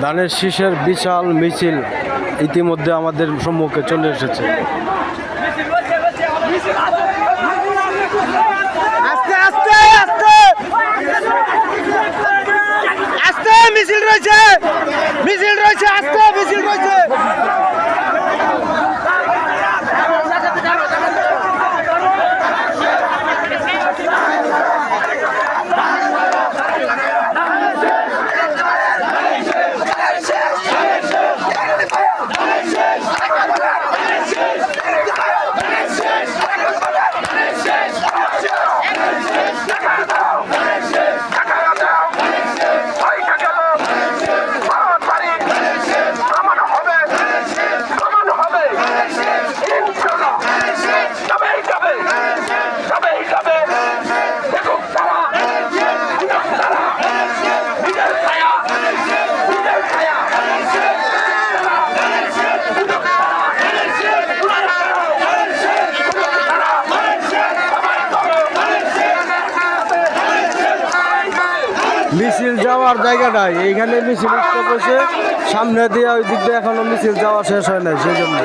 ধানের শীষের বিশাল মিছিল ইতিমধ্যে আমাদের সম্মুখে চলে এসেছে। আস্তে আস্তে আস্তে আস্তে মিছিল রয়েছে, মিছিল রয়েছে, আস্তে মিছিল রয়েছে। মিছিল যাওয়ার জায়গাটাই এইখানে মিছিল বসে সামনে দিয়ে ওই দিক দিয়ে এখনো মিছিল যাওয়া শেষ হয় নাই, সেই জন্য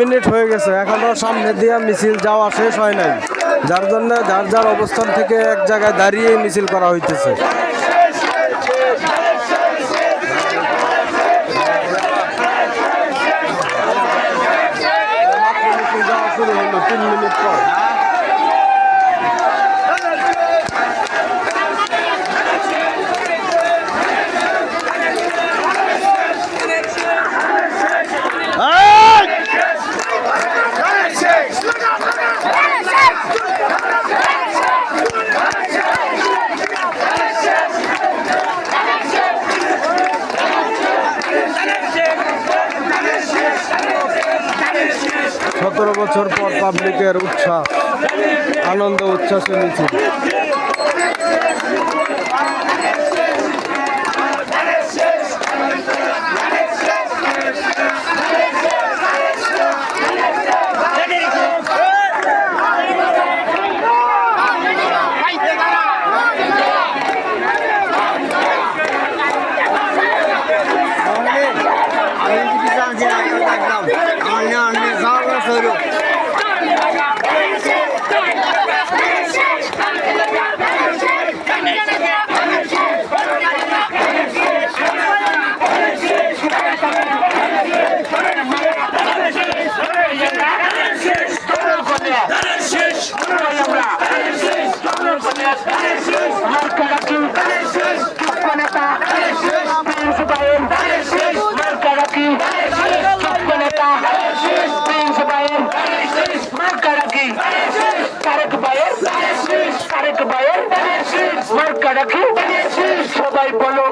মিনিট হয়ে গেছে, এখনো সামনে দিয়ে মিছিল যাওয়া শেষ হয় নাই, যার জন্য যার যার অবস্থান থেকে এক জায়গায় দাঁড়িয়ে মিছিল করা হইতেছে। মিছিল যাওয়া শুরু হলো 3 মিনিট পর। সতেরো বছর পর পাবলিকের উৎসাহ, আনন্দ উচ্ছ্বাসে মিছিল। মার্কা রাখি সবাই বলো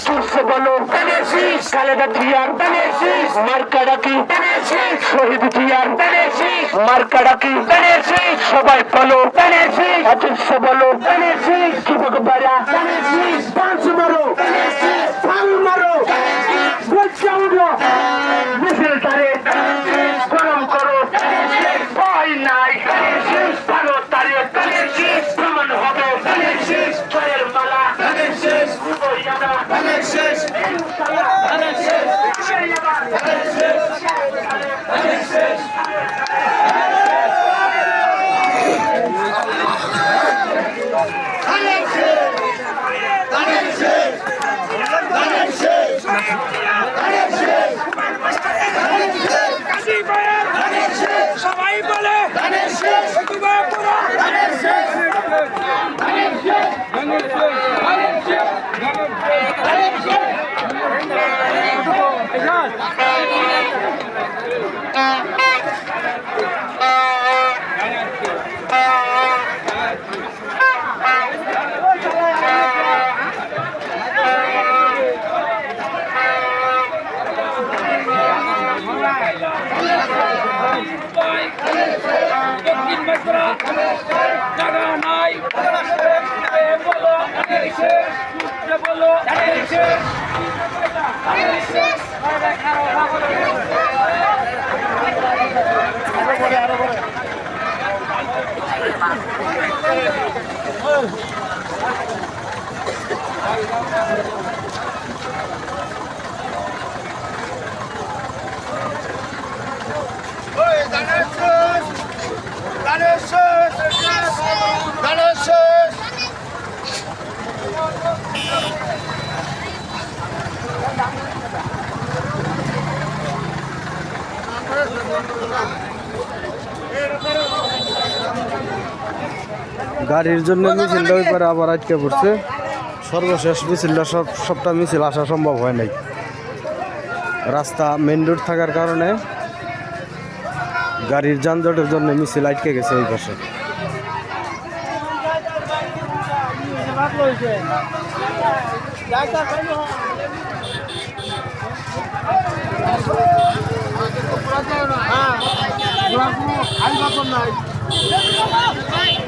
সুরসে বলো খালেদা জিয়ার মার্কা রাখি শহীদ জিয়ার মার্কা রাখি সবাই বলো অজস্র বলো যুবক বাড়া পাঁচ মারো পাল মারো মিছিল তারে গরম করো ভয় নাই ভালো তারে দক্ষিণ বাঁকুড়া জায়গা নাই বলো বলো গাড়ির জন্য মিছিলটা ওই পারে আবার আটকে পড়ছে। সর্বশেষ মিছিলটা সবটা মিছিল আসা সম্ভব হয় নাই। রাস্তা মেন রোড থাকার কারণে গাড়ির যানজটের জন্য মিছিল আটকে গেছে ওই পাশে। নাই